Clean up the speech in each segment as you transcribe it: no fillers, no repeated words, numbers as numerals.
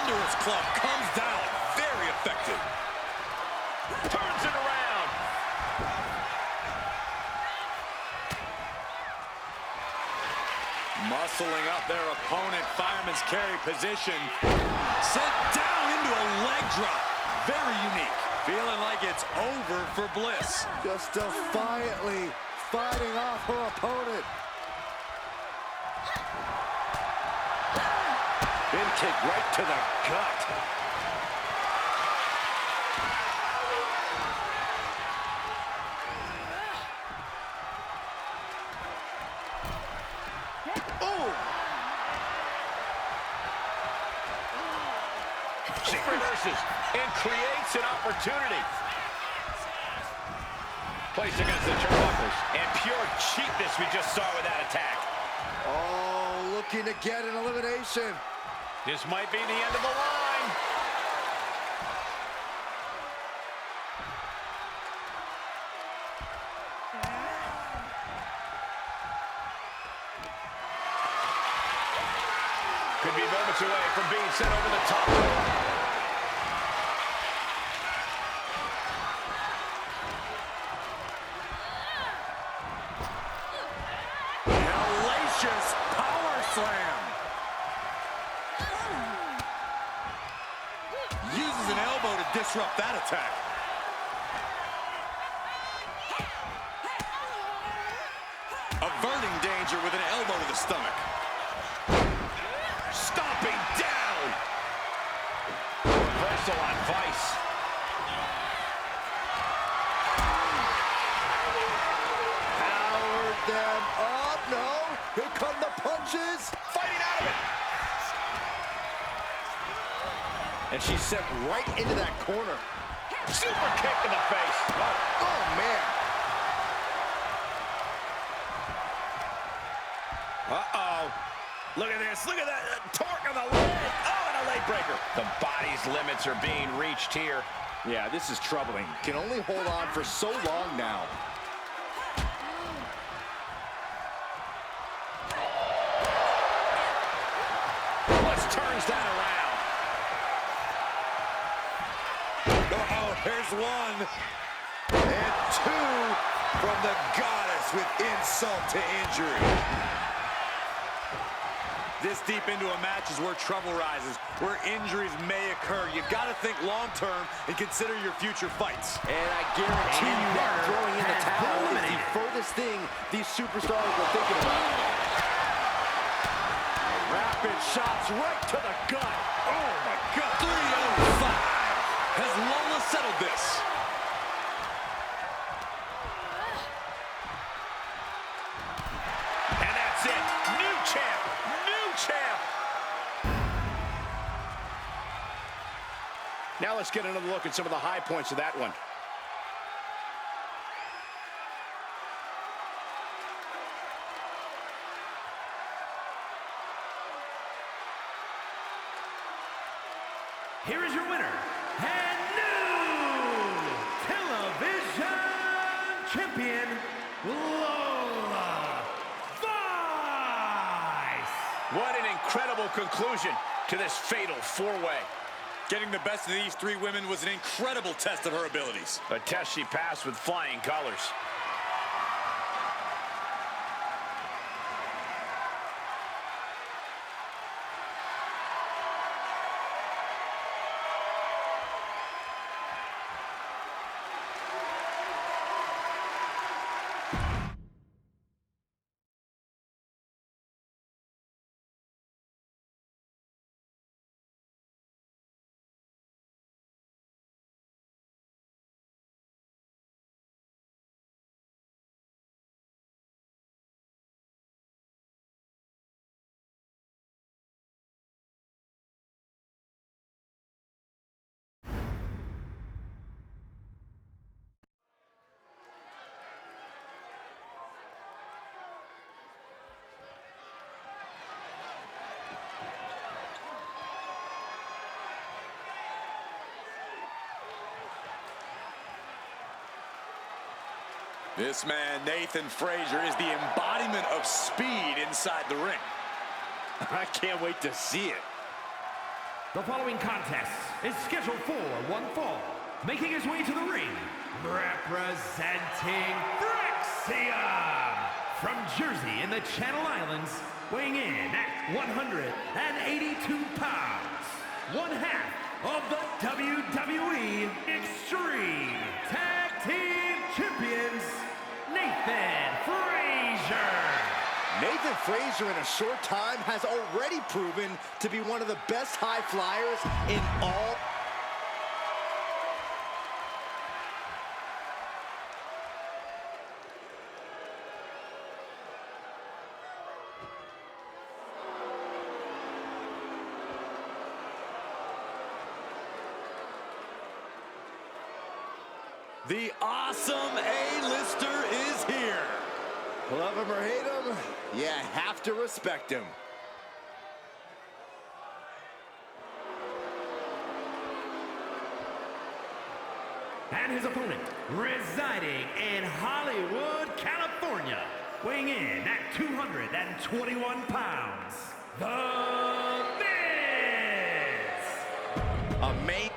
thunderous club comes down. Very effective. Turns it around. Muscling up their opponent. Fireman's carry position. Sent down into a leg drop. Very unique. Feeling like it's over for Bliss. Just defiantly fighting off her opponent. Big kick right to the gut. Oh! She reverses and creates an opportunity. Placed against the turnbuckles. And pure cheapness we just saw with that attack. Oh, looking to get an elimination. This might be the end of the line. Could be moments away from being sent over the top rope. Hellacious power slam. Uses an elbow to disrupt that attack. Averting danger with an elbow to the stomach. Stomping down. Reversal on Vice. Powered them up. No. Here come the punches. Fighting out of it. And she's sent right into that corner. Super kick in the face. Oh, man. Uh-oh. Look at this. Look at that. Torque on the leg. Oh, and a leg breaker. The body's limits are being reached here. Yeah, this is troubling. Can only hold on for so long now. Bliss turns that around. Oh, here's one. And two from the goddess with insult to injury. This deep into a match is where trouble rises, where injuries may occur. You've got to think long-term and consider your future fights. And I guarantee you that throwing in the towel is the furthest thing these superstars were thinking about. Rapid shots right to the gut. Oh, my God. 305. Has Lola settled this? And that's it. New champ. New champ. Now let's get another look at some of the high points of that one. Here is your winner, and new television champion, Lola Vice. What an incredible conclusion to this fatal four-way. Getting the best of these three women was an incredible test of her abilities. A test she passed with flying colors. This man, Nathan Frazier, is the embodiment of speed inside the ring. I can't wait to see it. The following contest is scheduled for one fall. Making his way to the ring, representing Phryxia from Jersey in the Channel Islands, weighing in at 182 pounds, one half of the WWE Extreme Tag Team Champions, Nathan Frazier. Nathan Frazier in a short time has already proven to be one of the best high flyers in all. The awesome A-lister is here. Love him or hate him, you have to respect him. And his opponent, residing in Hollywood, California, weighing in at 221 pounds, The Miz! Amazing.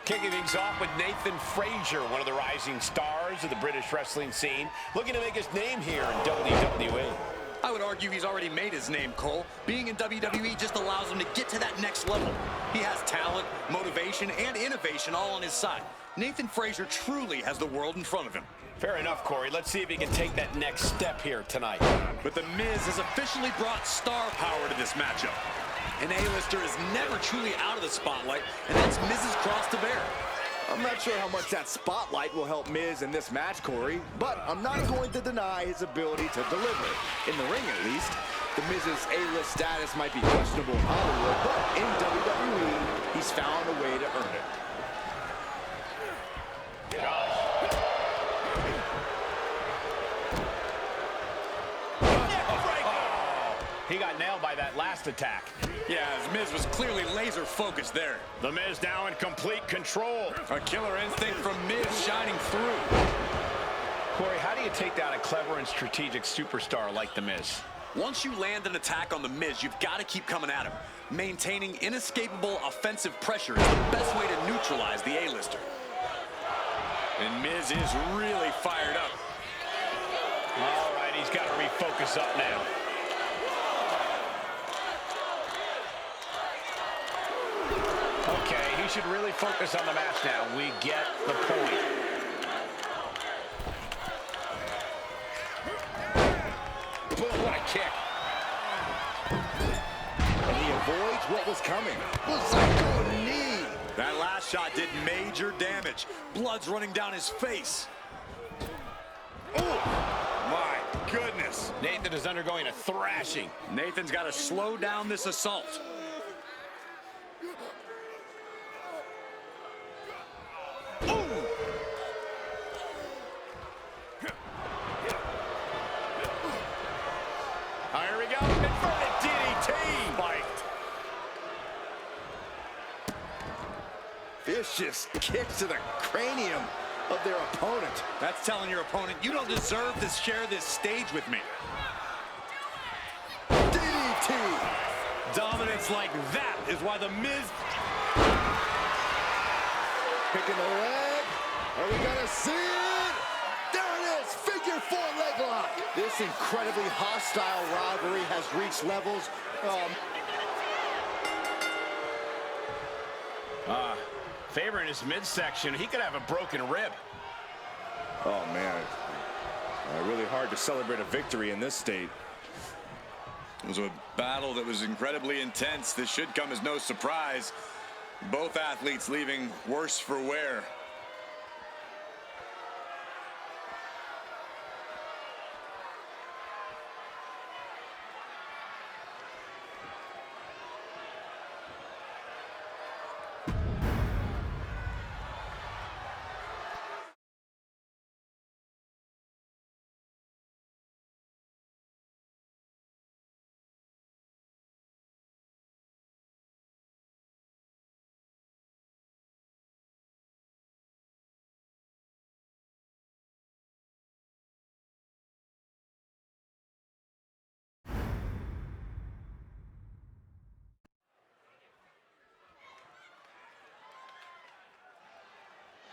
Kicking things off with Nathan Frazier, one of the rising stars of the British wrestling scene, looking to make his name here in WWE. I would argue he's already made his name, Cole. Being in WWE just allows him to get to that next level. He has talent, motivation, and innovation all on his side. Nathan Frazier truly has the world in front of him. Fair enough, Corey. Let's see if he can take that next step here tonight. But The Miz has officially brought star power to this matchup. An A-lister is never truly out of the spotlight, and that's Miz's cross to bear. I'm not sure how much that spotlight will help Miz in this match, Corey, but I'm not going to deny his ability to deliver. In the ring, at least. The Miz's A-list status might be questionable in Hollywood, but in WWE, he's found a way to earn it. He got nailed by that last attack. Yeah, as Miz was clearly laser focused there. The Miz now in complete control. A killer instinct from Miz shining through. Corey, how do you take down a clever and strategic superstar like The Miz? Once you land an attack on The Miz, you've got to keep coming at him. Maintaining inescapable offensive pressure is the best way to neutralize the A-lister. And Miz is really fired up. All right, he's got to refocus up now. Okay, he should really focus on the match now. We get the point. Boom, what a kick. And he avoids what was coming. Psycho knee. That last shot did major damage. Blood's running down his face. Oh, my goodness. Nathan is undergoing a thrashing. Nathan's got to slow down this assault. Here we go. Inverted DDT. Spiked. Vicious kicks to the cranium of their opponent. That's telling your opponent, you don't deserve to share this stage with me. DDT. Dominance like that is why The Miz... Picking the leg. Are we gonna see it? There it is. Figure four leg lock. This incredibly hostile rivalry has reached levels. Favor in his midsection. He could have a broken rib. Oh man, really hard to celebrate a victory in this state. It was a battle that was incredibly intense. This should come as no surprise. Both athletes leaving worse for wear.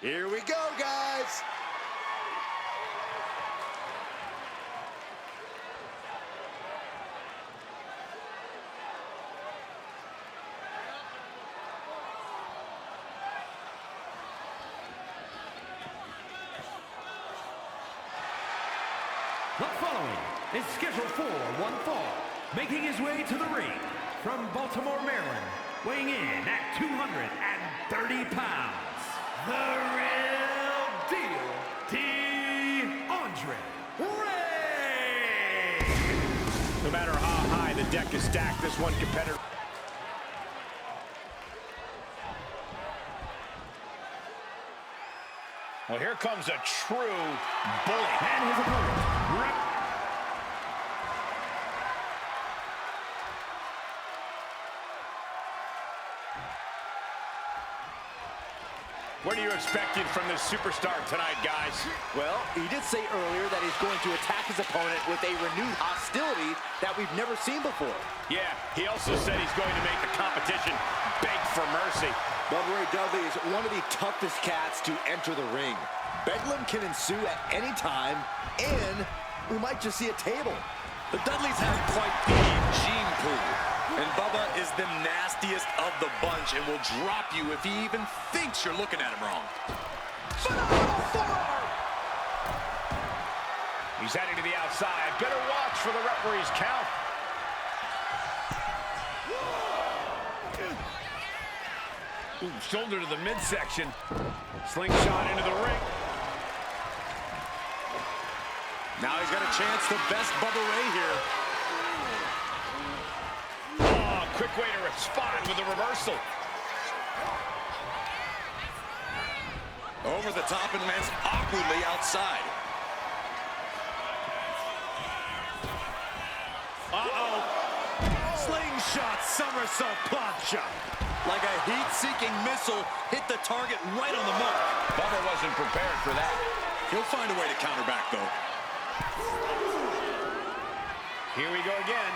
Here we go, guys. The following is scheduled for one fall, making his way to the ring from Baltimore, Maryland, weighing in at 230 pounds, the real deal, DeAndre Ray! No matter how high the deck is stacked, this one competitor... Well, here comes a true bully. And his opponent, What are you expecting from this superstar tonight, guys? Well, he did say earlier that he's going to attack his opponent with a renewed hostility that we've never seen before. Yeah, he also said he's going to make the competition beg for mercy. Bubba Ray Dudley is one of the toughest cats to enter the ring. Bedlam can ensue at any time, and we might just see a table. The Dudleys have quite the gene pool. And Bubba is the nastiest of the bunch and will drop you if he even thinks you're looking at him wrong. He's heading to the outside. Better watch for the referee's count. Ooh, shoulder to the midsection. Slingshot into the ring. Now he's got a chance to best Bubba Ray here. Quick way to respond with a reversal. Over the top and lands awkwardly outside. Uh-oh. Slingshot somersault plancha. Like a heat-seeking missile, hit the target right on the mark. Bubba wasn't prepared for that. He'll find a way to counter back, though. Here we go again.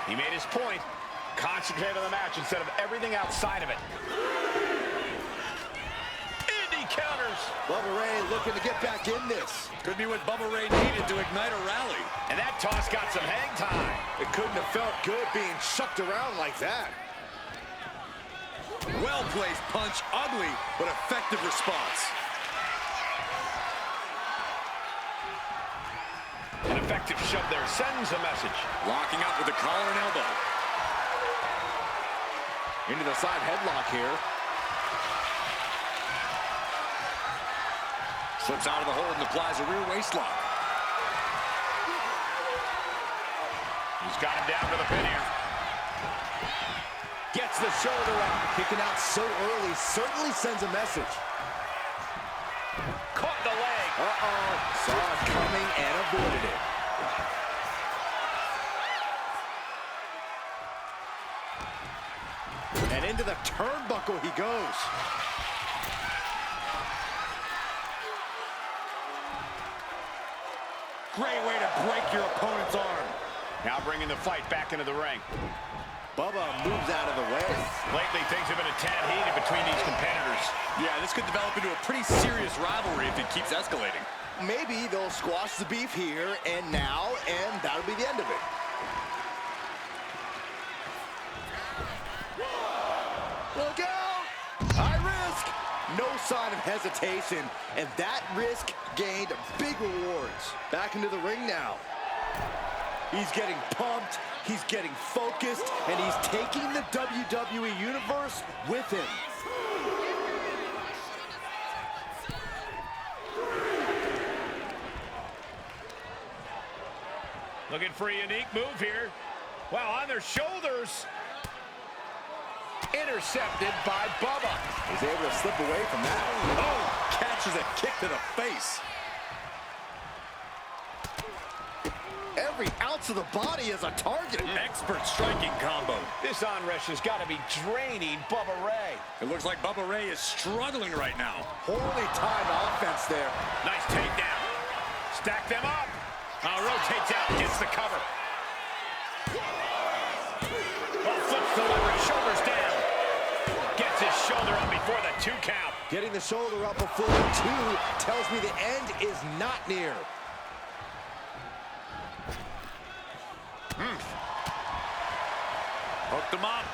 He made his point. Concentrate on the match instead of everything outside of it. And he counters. Bubba Ray looking to get back in this. Could be what Bubba Ray needed to ignite a rally. And that toss got some hang time. It couldn't have felt good being shucked around like that. Well-placed punch, ugly, but effective response. An effective shove there sends a message. Locking up with the collar and elbow. Into the side headlock here. Slips out of the hold and applies a rear waist lock. He's got him down to the pin here. Gets the shoulder up. Kicking out so early certainly sends a message. Caught the leg. Uh-oh. Saw it coming and avoided it. And into the turnbuckle he goes. Great way to break your opponent's arm. Now bringing the fight back into the ring. Bubba moves out of the way. Lately, things have been a tad heated between these competitors. Yeah, this could develop into a pretty serious rivalry if it keeps escalating. Maybe they'll squash the beef here and now, and that'll be the end of it. Look out! High risk! No sign of hesitation, and that risk gained big rewards. Back into the ring now. He's getting pumped, he's getting focused, and he's taking the WWE Universe with him. Looking for a unique move here. Wow, on their shoulders. Intercepted by Bubba. He's able to slip away from that. Oh, catches a kick to the face. Every ounce of the body is a target. Expert striking combo. This onrush has got to be draining Bubba Ray. It looks like Bubba Ray is struggling right now. Poorly timed offense there. Nice takedown. Stack them up. Rotates out, gets the cover. Oh, flips the leverage, shoulders down. Gets his shoulder up before the 2 count. Getting the shoulder up before 2 tells me the end is not near. Hooked him up.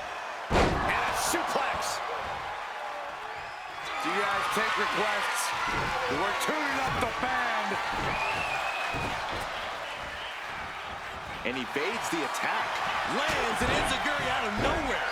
And a suplex. Do you guys take requests? We're tuning up the band. And he evades the attack. Lands an enziguri out of nowhere.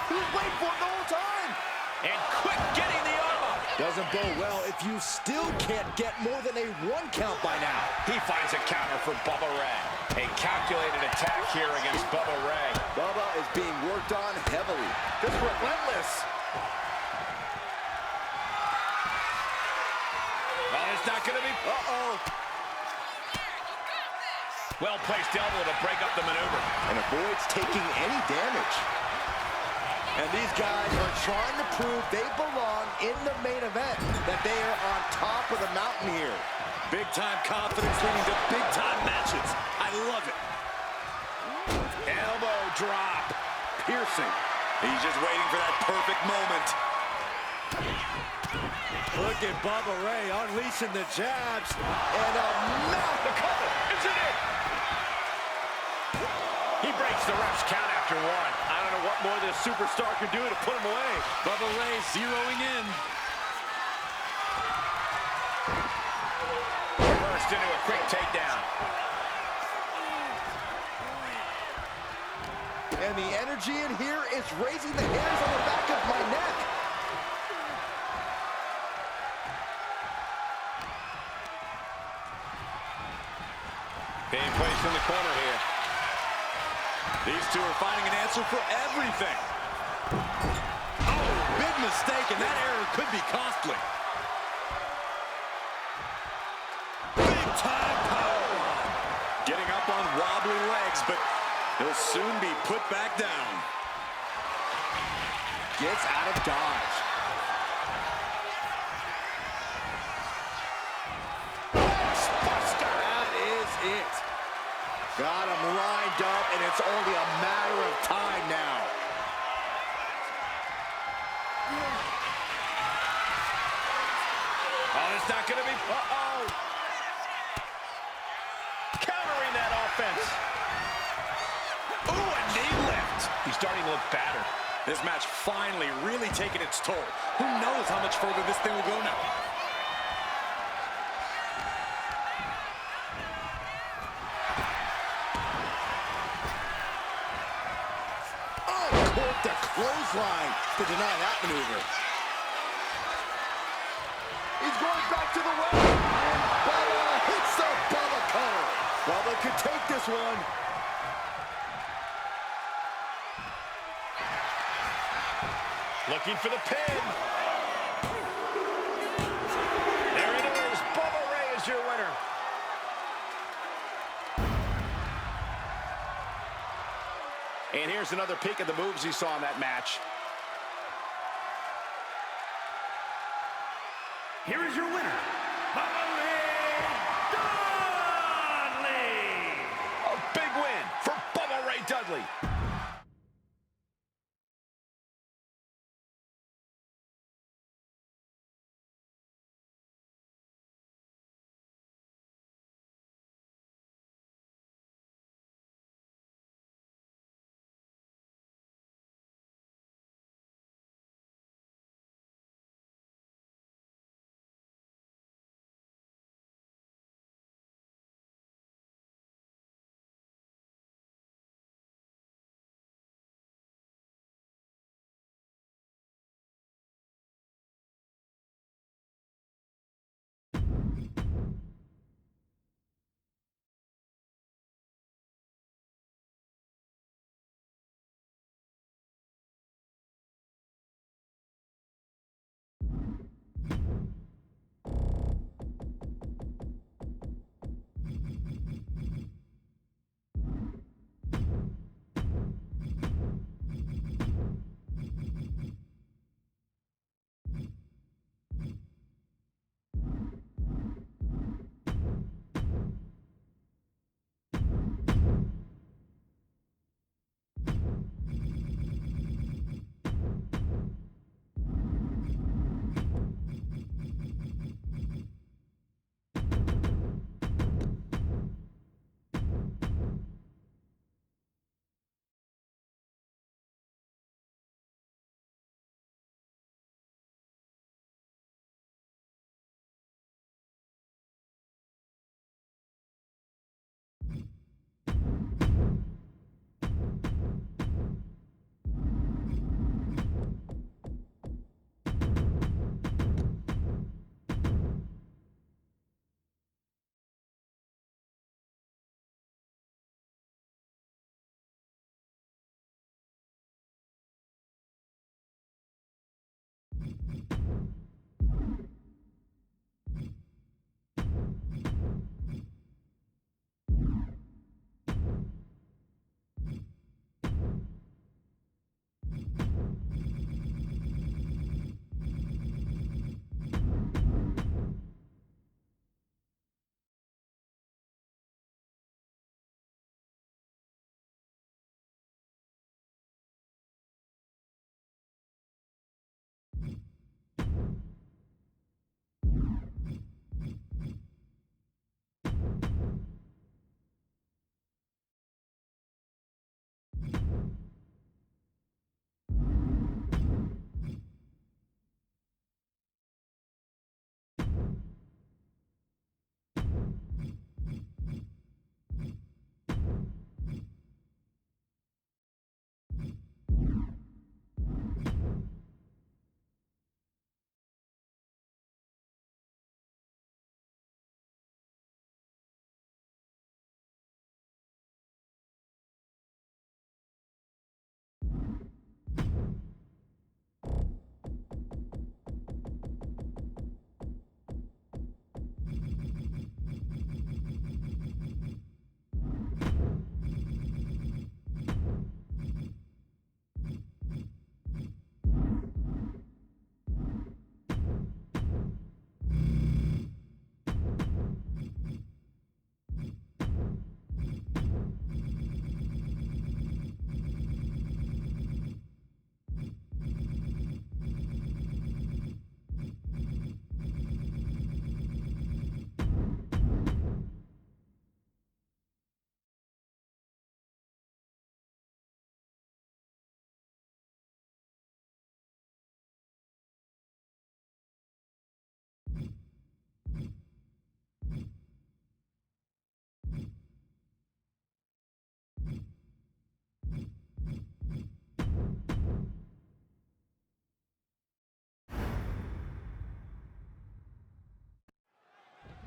He was waiting for it the whole time. And quick getting the arm up. Doesn't bode well if you still can't get more than a 1 count by now. He finds a counter for Bubba Ray. A calculated attack here against Bubba Ray. Bubba is being worked on heavily. Just relentless. Oh, it's not going to be... Uh-oh. Well-placed elbow to break up the maneuver. And avoids taking any damage. And these guys are trying to prove they belong in the main event, that they are on top of the mountain here. Big-time confidence leading to big-time matches. I love it. Elbow drop. Piercing. He's just waiting for that perfect moment. Look at Bubba Ray unleashing the jabs. And a mouth. The cover. Is it in? He breaks the ref's count after 1. I don't know what more this superstar can do to put him away. Bubba Ray zeroing in. Reversed into a quick takedown. And the energy in here is raising the hairs on the back of my neck. Being placed in the corner here. These two are finding an answer for everything. Oh, big mistake, and that error could be costly. Big time powerbomb. Getting up on wobbly legs, but he'll soon be put back down. Gets out of dodge. Buster. That is it. Got him lined up, and it's only a matter of time now. Oh, it's not going to be... Uh-oh. Countering that offense. Ooh, a knee lift. He's starting to look battered. This match finally really taking its toll. Who knows how much further this thing will go now? The clothesline to deny that maneuver. He's going back to the well. And Bubba hits the Bubba cutter. Bubba could take this one. Looking for the pin. There it is. Bubba Ray is your winner. And here's another peek at the moves he saw in that match. Here is your winner, Bubba Ray Dudley. A big win for Bubba Ray Dudley.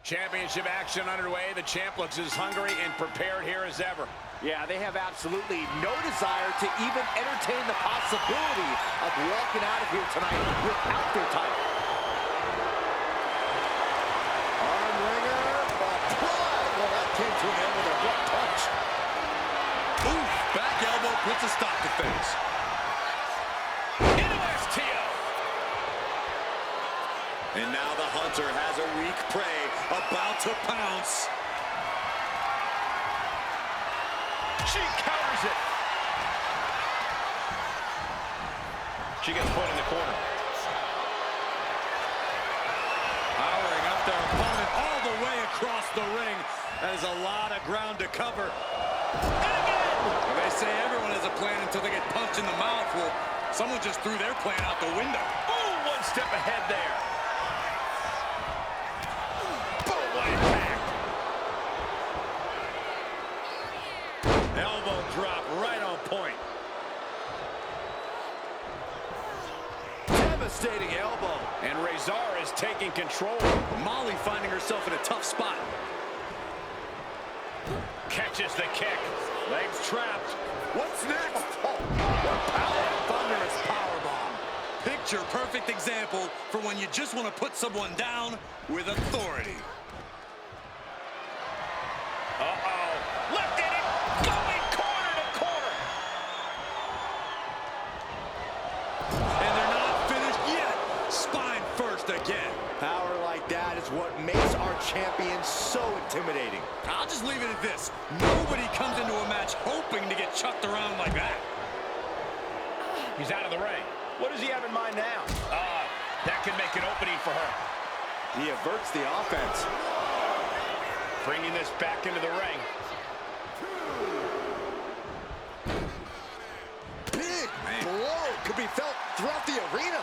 Championship action underway. The champ looks as hungry and prepared here as ever. Yeah, they have absolutely no desire to even entertain the possibility of walking out of here tonight without their title. Arm wringer, applied. Well, that came to an end with a rough punch. Oof, back elbow puts a stop to things. Into STO. And now the hunter has a weak prey about to pounce. She counters it. She gets put in the corner. Powering up their opponent all the way across the ring. That is a lot of ground to cover. And again. Well, they say everyone has a plan until they get punched in the mouth. Well, someone just threw their plan out the window. Boom, one step ahead there. Boom, what impact. Elbow drop right on point. Devastating elbow. And Razor is taking control. Molly finding herself in a tough spot. Catches the kick. Legs trapped. What's next? Thunderous powerbomb. Picture perfect example for when you just want to put someone down with authority. Uh-oh. Lifted it. Going corner to corner. And they're not finished yet. Spine first again. Power like that is what makes our champion so intimidating. I'll just leave it at this. Nobody comes into a match hoping to get chucked around like that. He's out of the ring. What does he have in mind now? That could make an opening for her. He averts the offense. Bringing this back into the ring. Big blow could be felt throughout the arena.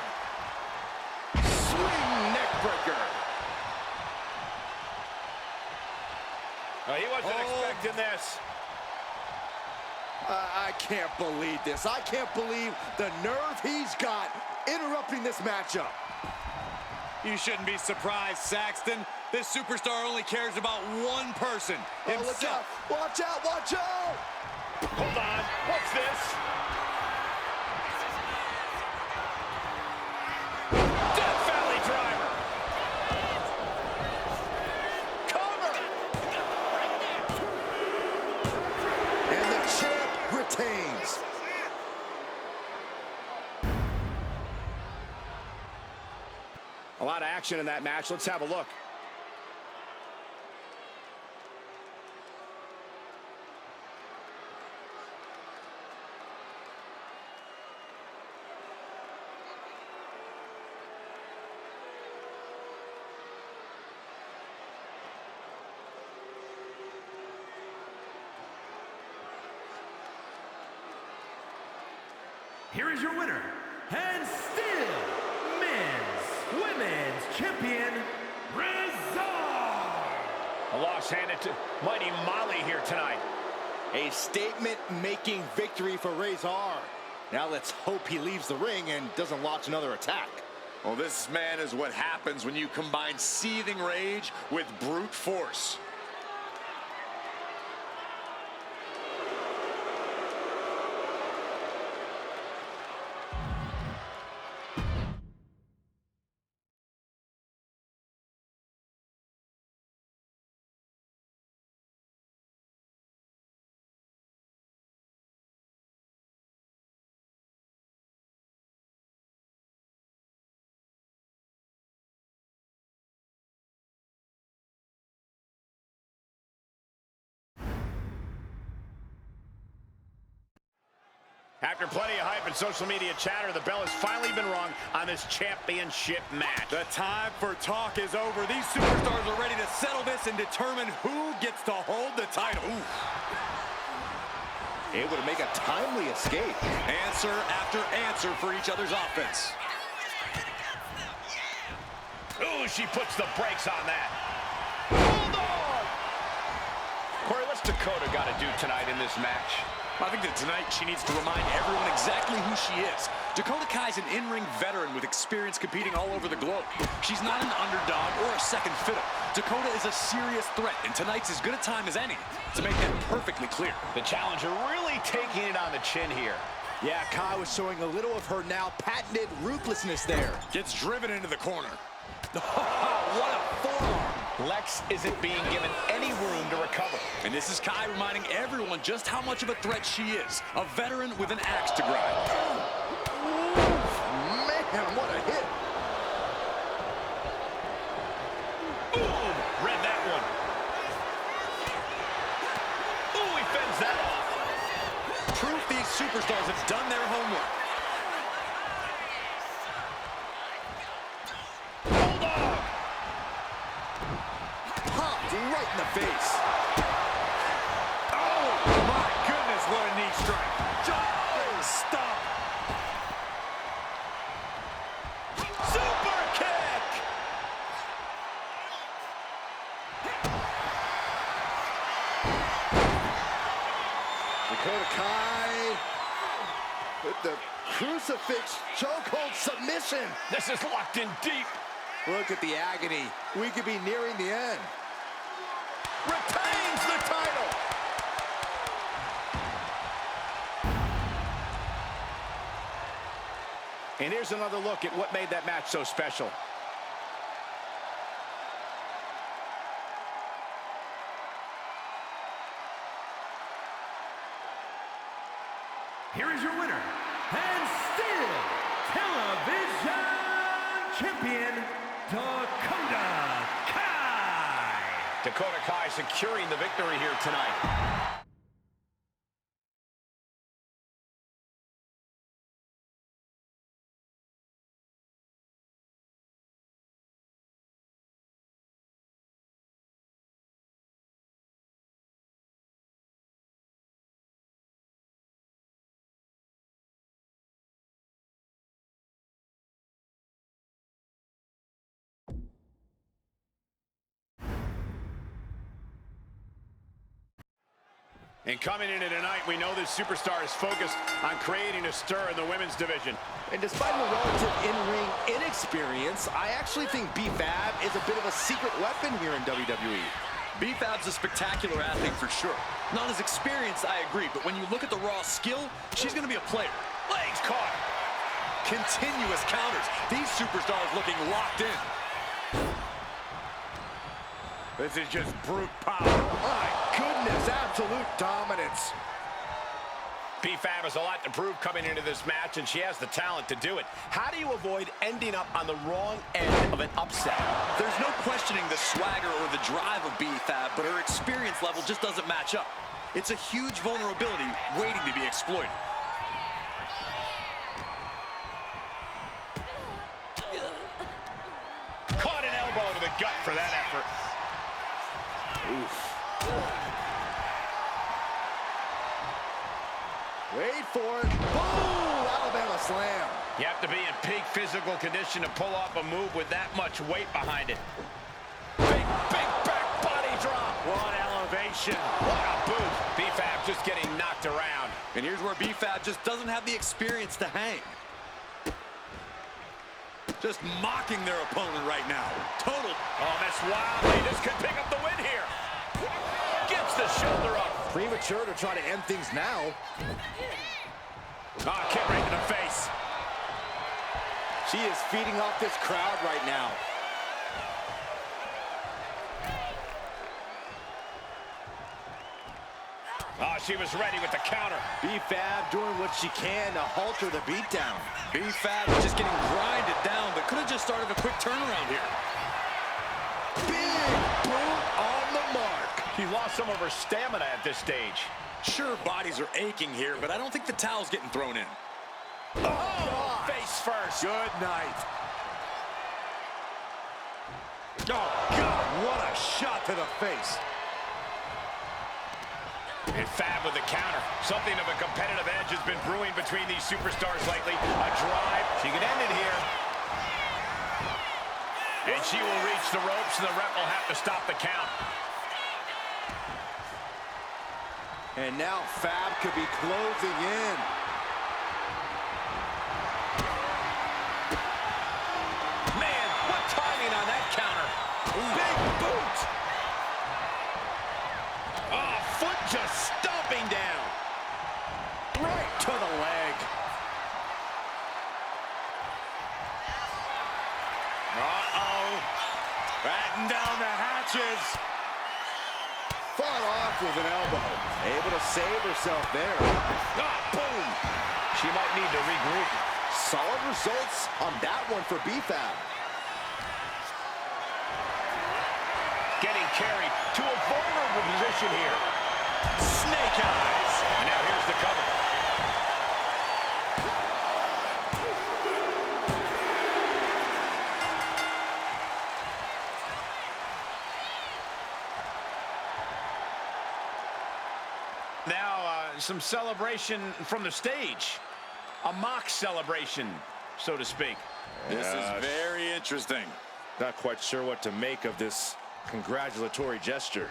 Swing neck breaker. Oh, he wasn't expecting this. I can't believe this. I can't believe the nerve he's got interrupting this matchup. You shouldn't be surprised, Saxton. This superstar only cares about one person, Look out. himself. Watch out, watch out. Hold on. What's this? Death Valley driver. Cover. And the champ retains. A lot of action in that match. Let's have a look. Here is your winner, and still men's, women's champion, Razor. A loss handed to Mighty Molly here tonight. A statement-making victory for Razor. Now let's hope he leaves the ring and doesn't launch another attack. Well, this, man, is what happens when you combine seething rage with brute force. After plenty of hype and social media chatter, the bell has finally been rung on this championship match. The time for talk is over. These superstars are ready to settle this and determine who gets to hold the title. Able to make a timely escape. Answer after answer for each other's offense. Ooh, she puts the brakes on that. Hold on! Corey, what's Dakota got to do tonight in this match? I think that tonight she needs to remind everyone exactly who she is. Dakota Kai's an in-ring veteran with experience competing all over the globe. She's not an underdog or a second fiddle. Dakota is a serious threat, and tonight's as good a time as any to make that perfectly clear. The challenger really taking it on the chin here. Yeah, Kai was showing a little of her now patented ruthlessness there. Gets driven into the corner. What a forearm. Lex isn't being given any room to recover. And this is Kai reminding everyone just how much of a threat she is. A veteran with an axe to grind. Man, what a hit. Boom! Read that one. Ooh, he fends that off. Proof these superstars have done their homework. Bulldog! Popped right in the face. Oh, my goodness, what a knee strike. Jumping stop. Super kick! Dakota Kai with the crucifix chokehold submission. This is locked in deep. Look at the agony. We could be nearing the end. Retains the title. And here's another look at what made that match so special. Here is your winner, and still television champion, Dakota Kai. Dakota Kai securing the victory here tonight. And coming into tonight, we know this superstar is focused on creating a stir in the women's division. And despite her relative in-ring inexperience, I actually think B-Fab is a bit of a secret weapon here in WWE. B-Fab's a spectacular athlete for sure. Not as experienced, I agree, but when you look at the raw skill, she's going to be a player. Legs caught. Continuous counters. These superstars looking locked in. This is just brute power. My goodness, absolute dominance. B-Fab has a lot to prove coming into this match, and she has the talent to do it. How do you avoid ending up on the wrong end of an upset? There's no questioning the swagger or the drive of B-Fab, but her experience level just doesn't match up. It's a huge vulnerability waiting to be exploited. Caught an elbow to the gut for that effort. Oof. Wait for it. Boom! Alabama slam. You have to be in peak physical condition to pull off a move with that much weight behind it. Big back body drop. What elevation. What a boot. B-Fab just getting knocked around. And here's where B-Fab just doesn't have the experience to hang. Just mocking their opponent right now. Total. Oh, that's wildly. This could pick up the win here. Gets the shoulder up. Premature to try to end things now. Ah, kick right in the face. She is feeding off this crowd right now. Oh, she was ready with the counter. B-Fab doing what she can to halter the beatdown. B-Fab is just getting grinded down, but could have just started a quick turnaround here. Big boot on the mark. She lost some of her stamina at this stage. Sure, bodies are aching here, but I don't think the towel's getting thrown in. Oh, face first. Good night. Oh, God, what a shot to the face. And Fab with the counter. Something of a competitive edge has been brewing between these superstars lately. A drive. She can end it here. And she will reach the ropes, and the ref will have to stop the count. And now Fab could be closing in. Man, what timing on that counter. Big boot. Oh, foot just stomping down. Right to the leg. Uh-oh. Batten down the hatches. Fought off with an elbow. Able to save herself there. Ah, boom. She might need to regroup. Solid results on that one for BFAB. Getting carried to a vulnerable position here. Snake eyes. And now here's the cover. Now, some celebration from the stage. A mock celebration, so to speak. This is very interesting. Not quite sure what to make of this congratulatory gesture.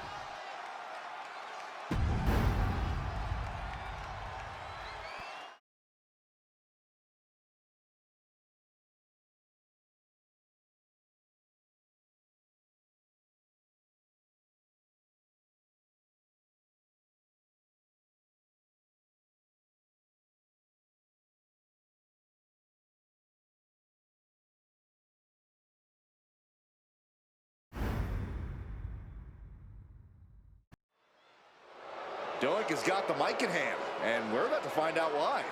Doink has got the mic in hand, and we're about to find out why.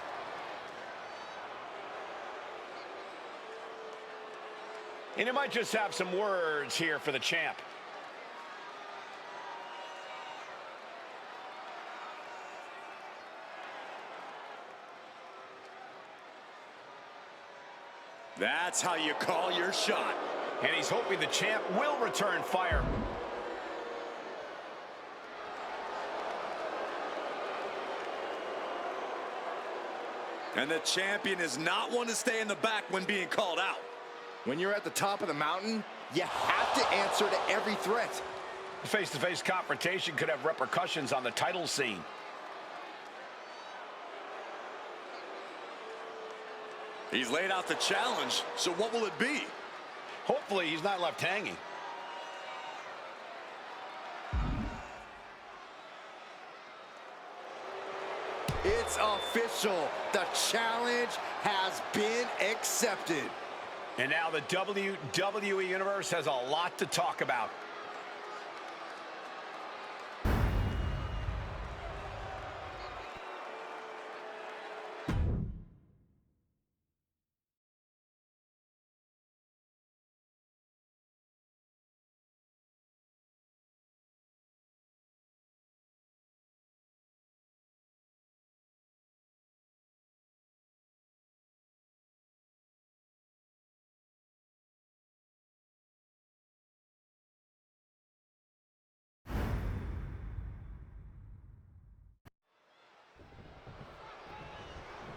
And it might just have some words here for the champ. That's how you call your shot. And he's hoping the champ will return fire. And the champion is not one to stay in the back when being called out. When you're at the top of the mountain, you have to answer to every threat. Face-to-face confrontation could have repercussions on the title scene. He's laid out the challenge, so what will it be? Hopefully he's not left hanging. It's official. The challenge has been accepted. And now the WWE Universe has a lot to talk about.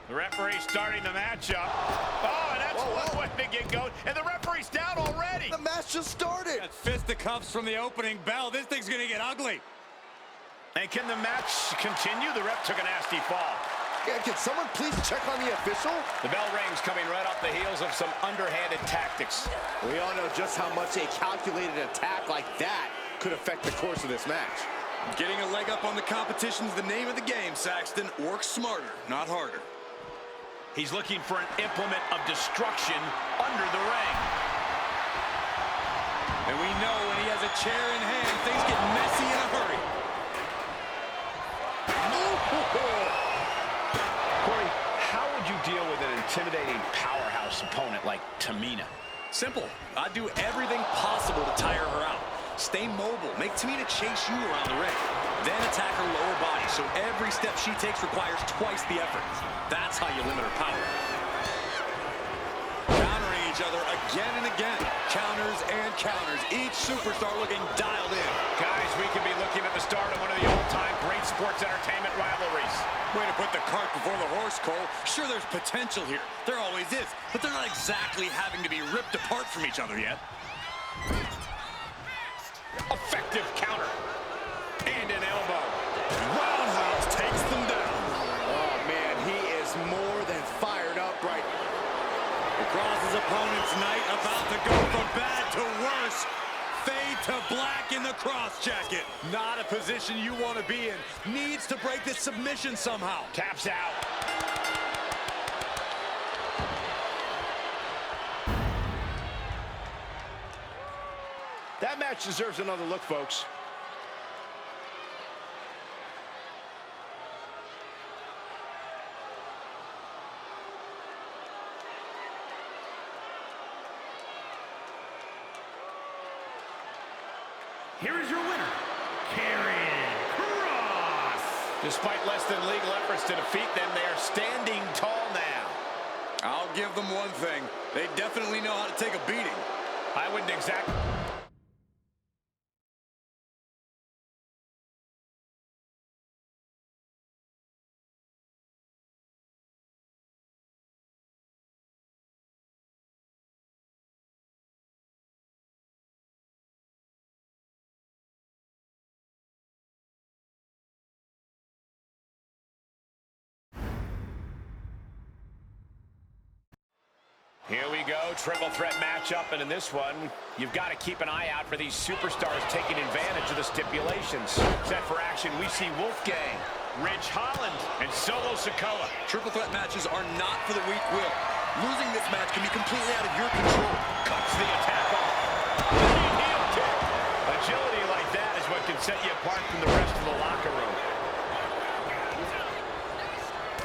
The referee starting the matchup. Oh, and that's one way to get going. And the referee's down already. The match just started. Got fisticuffs from the opening bell. This thing's going to get ugly. And can the match continue? The ref took a nasty fall. Yeah, can someone please check on the official? The bell rings coming right off the heels of some underhanded tactics. We all know just how much a calculated attack like that could affect the course of this match. Getting a leg up on the competition is the name of the game, Saxton. Work smarter, not harder. He's looking for an implement of destruction under the ring. And we know when he has a chair in hand, things get messy in a hurry. Corey, how would you deal with an intimidating powerhouse opponent like Tamina? Simple. I'd do everything possible to tire her out. Stay mobile. Make Tamina chase you around the ring. Then attack her lower body, so every step she takes requires twice the effort. That's how you limit her power. Countering each other again and again. Counters and counters. Each superstar looking dialed in. Guys, we could be looking at the start of one of the all-time great sports entertainment rivalries. Way to put the cart before the horse, Cole. Sure, there's potential here. There always is. But they're not exactly having to be ripped apart from each other yet. Effective counter. And an elbow. Roundhouse takes them down. Oh, man, he is more than fired up right Across his opponent's night, about to go from bad to worse. Fade to black in the cross jacket. Not a position you want to be in. Needs to break this submission somehow. Taps out. That match deserves another look, folks. Here is your winner, Karrion Kross. Despite less than legal efforts to defeat them, they are standing tall now. I'll give them one thing. They definitely know how to take a beating. I wouldn't exactly... Here we go, triple threat matchup, and in this one, you've got to keep an eye out for these superstars taking advantage of the stipulations. Set for action, we see Wolfgang, Ridge Holland, and Solo Sikoa. Triple threat matches are not for the weak-willed. Losing this match can be completely out of your control. Cuts the attack off. Clean heel kick. Agility like that is what can set you apart from the rest of the locker room.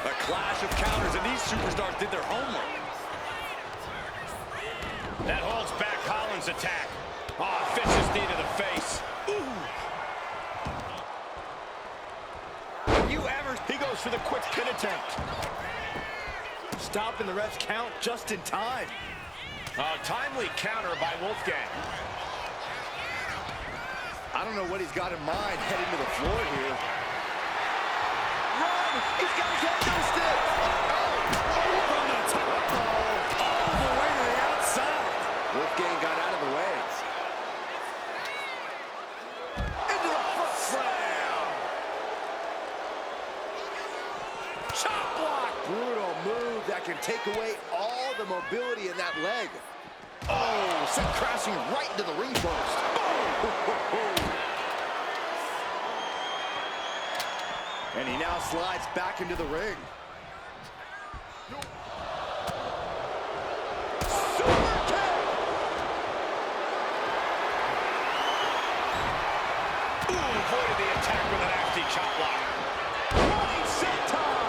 A clash of counters, and these superstars did their homework. That holds back Holland's attack. Oh, vicious knee to the face. You ever... He goes for the quick pin attempt. Stopping the ref's count just in time. Timely counter by Wolfgang. I don't know what he's got in mind heading to the floor here. Run! He's got a kendo stick! From the top, all the way to the outside. Wolfgang got out of the way. Into the foot slam! Chop block! Brutal move that can take away all the mobility in that leg. Oh, sent crashing right into the ring post. And he now slides back into the ring. Super kick! Ooh, avoided the attack with a nasty chop block. Right senton!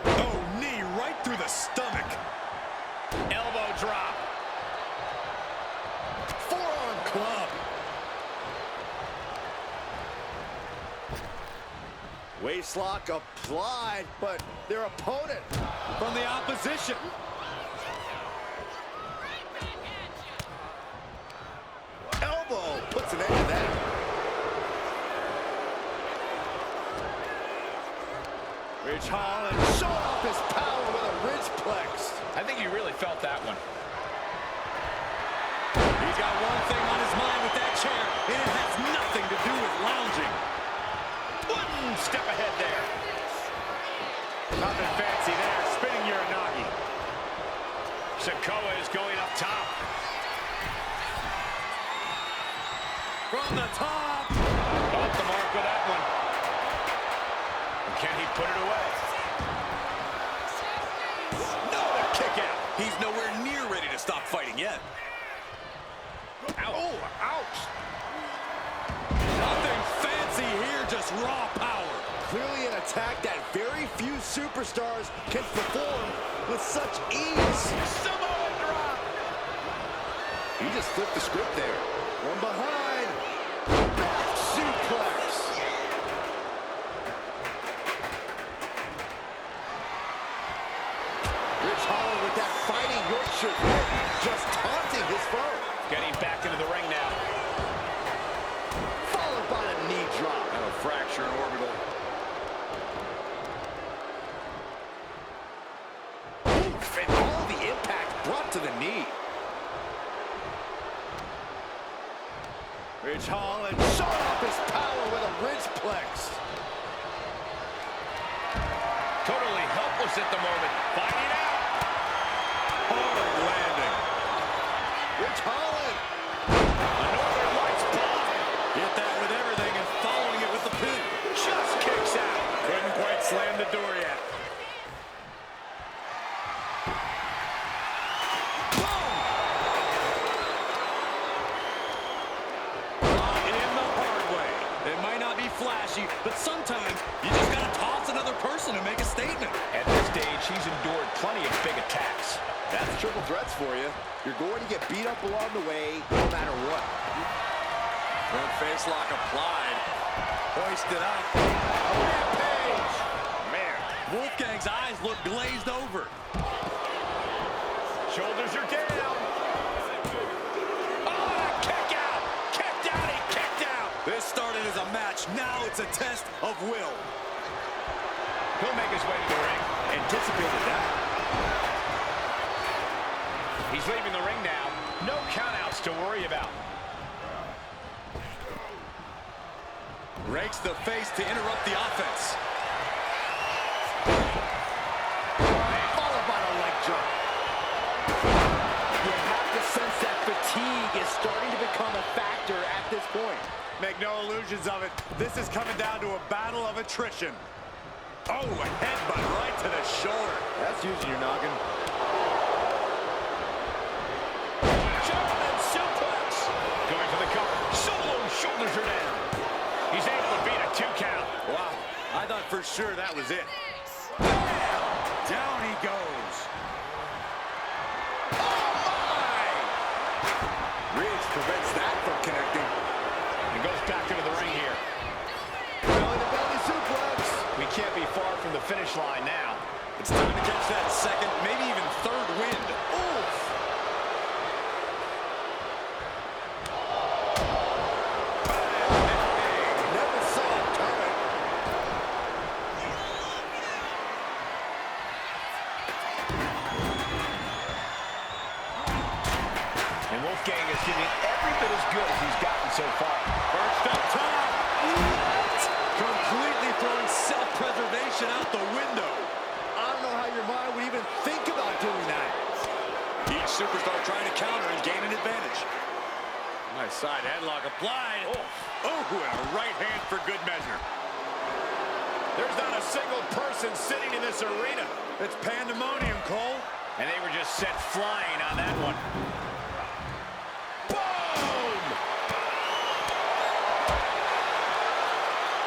Oh, knee right through the stomach. Elbow drop. Forearm club. Waistlock applied, but their opponent From the opposition. elbow puts an end to that. Ridge Holland showing off his power with a ridgeplex. I think he really felt that one. He's got one thing on his mind with that chair, and it has nothing to do with lounging. One step ahead there. Nothing fancy there, spinning Uranagi. Sikoa is going up top. From the top. Off the mark with that one. Can he put it away? No, kick out. He's nowhere near ready to stop fighting yet. Ow. Oh, ouch. Nothing fancy here, just raw power. Clearly an attack that very few superstars can perform with such ease. Samoa drop. He just flipped the script there. One behind. Back suplex. Ridge Holland with that fighting Yorkshire whip, just taunting his foe. Getting back into the ring now. Followed by a knee drop. And a fracture in orbital. Oof, and all the impact brought to the knee. Ridge Holland showing off his power with a ridgeplex. Totally helpless at the moment. Fighting out. Hard landing. Rich Holland. The Northern Lights bomb. Hit that with everything and following it with the pin. Just kicks out. Couldn't quite slam the door yet. Flashy, but sometimes you just gotta toss another person to make a statement. At this stage, he's endured plenty of big attacks. That's triple threats for you. You're going to get beat up along the way, no matter what. Front face lock applied. Hoisted up. A rampage! Man, Wolfgang's eyes look glazed over. Shoulders are down. Oh, kick out! Kicked out, he kicked out! This started as a match, now it's a test of will. He'll make his way to the ring. Anticipated that. He's leaving the ring now. No countouts to worry about. Rakes the face to interrupt the offense. Followed by a leg drop. You have to sense that fatigue is starting to become a factor at this point. Make no illusions of it. This is coming down to a battle of attrition. Oh, a headbutt right to the shoulder. That's using your noggin. German suplex. Going for the cover. Solo shoulders are down. He's able to beat a 2 count. Wow, I thought for sure that was it. Bam! Down he goes. Oh, my! Ridge prevents that from connecting. And goes back into the ring here. Belly-to-belly suplex. We can't be far from the finish line now. It's time to catch that second, maybe even third wind. Oof! Never saw it coming. And Wolfgang is getting every bit as good as he's gotten so far. Perched up top. What? Completely throwing self-preservation out the window. I don't know how your mind would even think about doing that. Each superstar trying to counter and gain an advantage. Nice side headlock applied. Oh, and a right hand for good measure. There's not a single person sitting in this arena. It's pandemonium, Cole. And they were just sent flying on that one. Boom!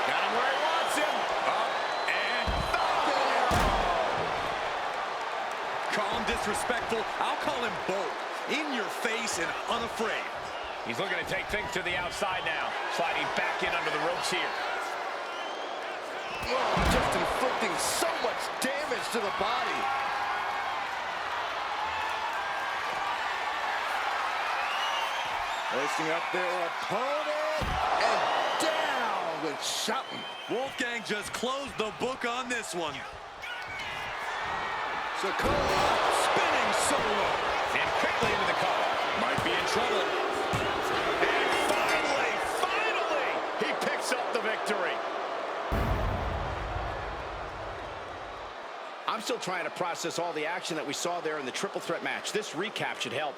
Got him where he wants him. Up and calm, disrespectful. I'll call him bold. In your face and unafraid. He's looking to take things to the outside now. Sliding back in under the ropes here. Oh, just inflicting so much damage to the body. Hoisting up their opponent and down with shouting. Wolfgang just closed the book on this one. Sokola spinning solo. And quickly into the cover. Might be in trouble. And finally, he picks up the victory. I'm still trying to process all the action that we saw there in the triple threat match. This recap should help.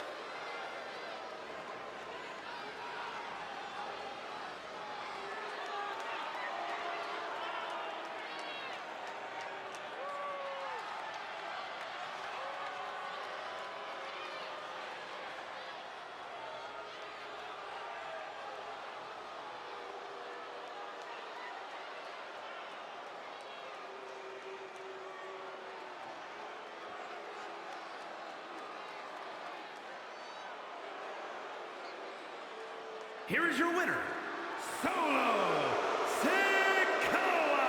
Here is your winner, Solo Sikoa.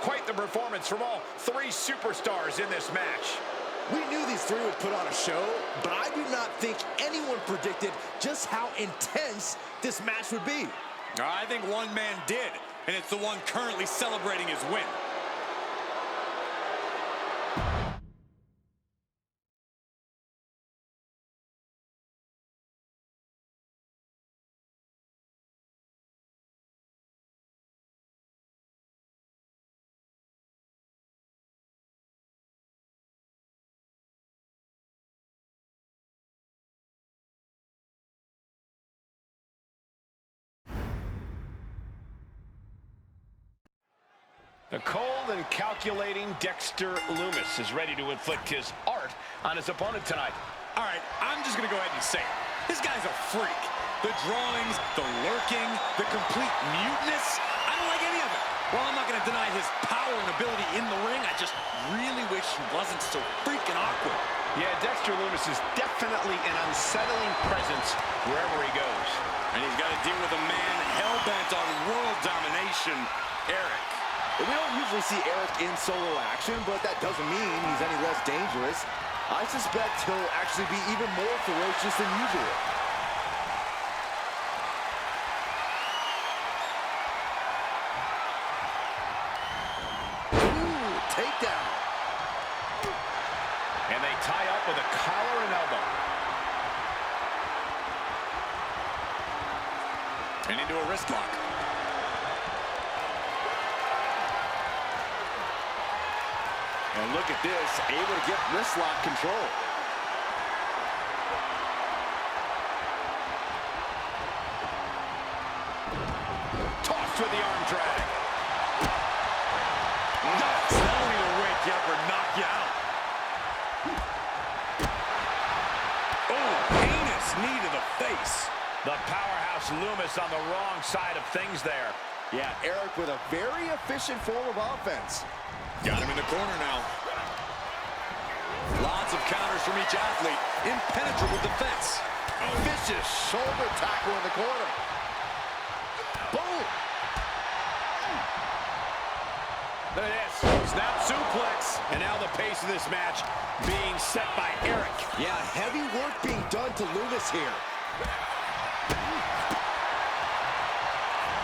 Quite the performance from all three superstars in this match. We knew these three would put on a show, but I do not think anyone predicted just how intense this match would be. I think one man did, and it's the one currently celebrating his win. The cold and calculating Dexter Lumis is ready to inflict his art on his opponent tonight. All right, I'm just going to go ahead and say it. This guy's a freak. The drawings, the lurking, the complete muteness, I don't like any of it. While I'm not going to deny his power and ability in the ring, I just really wish he wasn't so freaking awkward. Yeah, Dexter Lumis is definitely an unsettling presence wherever he goes. And he's got to deal with a man hell-bent on world domination, Eric. We don't usually see Eric in solo action, but that doesn't mean he's any less dangerous. I suspect he'll actually be even more ferocious than usual. Ooh, takedown. And they tie up with a collar and elbow. And into a wrist lock. And look at this, able to get wrist lock control. Tossed with the arm drag. Nuts! That'll either wake you up or knock you out. Oh, heinous knee to the face. The powerhouse Lumis on the wrong side of things there. Yeah, Eric with a very efficient form of offense. Got him in the corner now. Lots of counters from each athlete. Impenetrable defense. A vicious shoulder tackle in the corner. Boom! Look at this. Snap suplex. And now the pace of this match being set by Eric. Yeah, heavy work being done to Lumis here.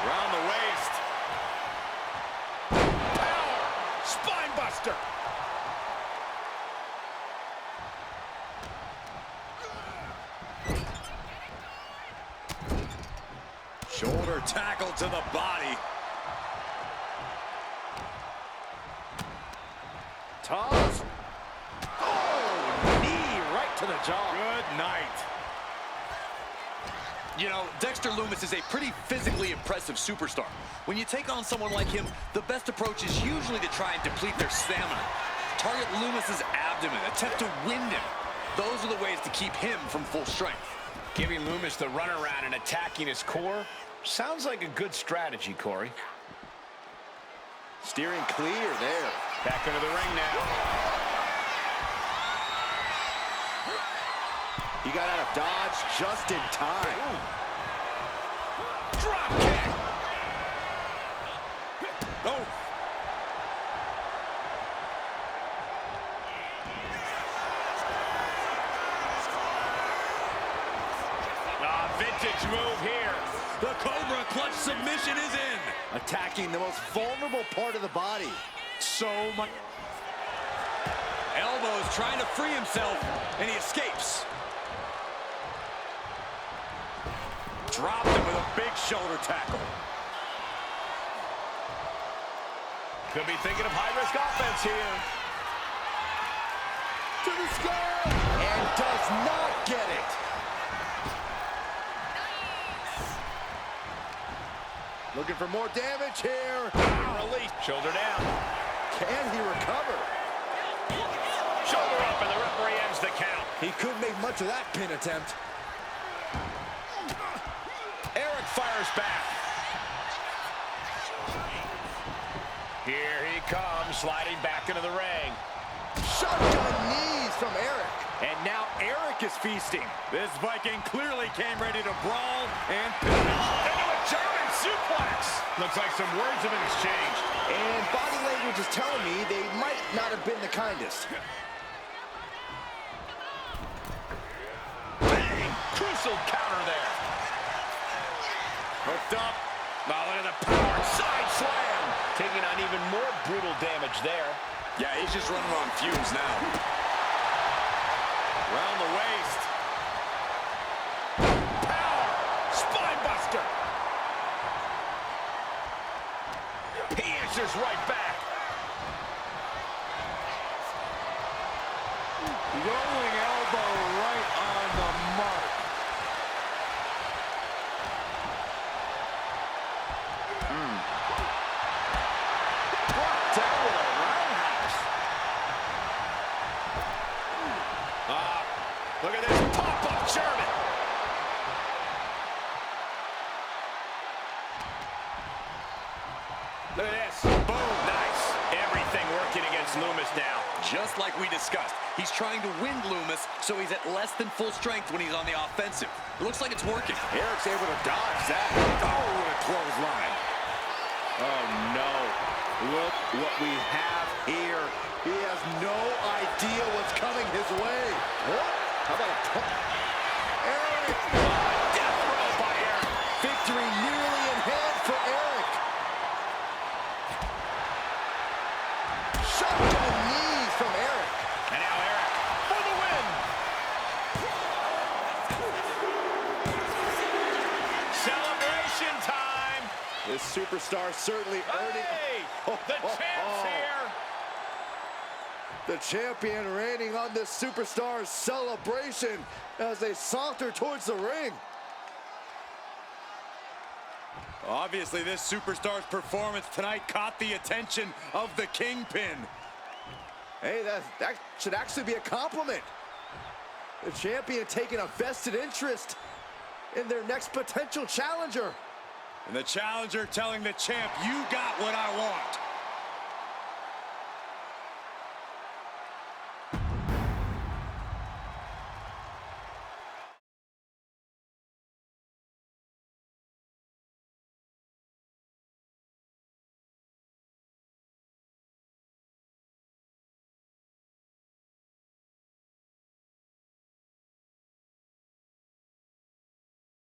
Around the waist. Power. Spine buster. Shoulder tackle to the body. Toss. Oh, knee right to the jaw. Good night. You know, Dexter Lumis is a pretty physically impressive superstar. When you take on someone like him, the best approach is usually to try and deplete their stamina. Target Lumis's abdomen, attempt to wind him. Those are the ways to keep him from full strength. Giving Lumis the runaround and attacking his core sounds like a good strategy, Corey. Steering clear there. Back into the ring now. He got out of dodge just in time. Drop kick. Oh. Vintage move here. The Cobra clutch submission is in. Attacking the most vulnerable part of the body. So much. Elbows trying to free himself, and he escapes. Dropped him with a big shoulder tackle. Could be thinking of high-risk offense here. To the skull. And does not get it. Looking for more damage here. Release. Shoulder down. Can he recover? Shoulder up, and the referee ends the count. He couldn't make much of that pin attempt. Eric fires back. Here he comes, sliding back into the ring. Shotgun knees from Eric. And now Eric is feasting. This Viking clearly came ready to brawl and pin. Into a German suplex. Looks like some words have been exchanged. And body language is telling me they might not have been the kindest. Bang! Crucial counter there. Hooked up. Now look at the power. Side slam. Taking on even more brutal damage there. Yeah, he's just running on fumes now. Round the waist. Power. Spine buster. He answers right back. Rolling elbow right on the mark. Loomis now. Just like we discussed, he's trying to win Loomis, so he's at less than full strength when he's on the offensive. It looks like it's working. Eric's able to dodge that. Oh, what a clothesline. Oh, no. Look what we have here. He has no idea what's coming his way. What? How about a pump? Eric! Death row by Eric. Victory nearly in hand for Eric. Shot to the knees from Eric. And now Eric for the win. Celebration time. This superstar certainly earning... The champ's here. The champion reigning on this superstar's celebration as they saunter towards the ring. Obviously, this superstar's performance tonight caught the attention of the Kingpin. Hey, that should actually be a compliment. The champion taking a vested interest in their next potential challenger. And the challenger telling the champ, you got what I want.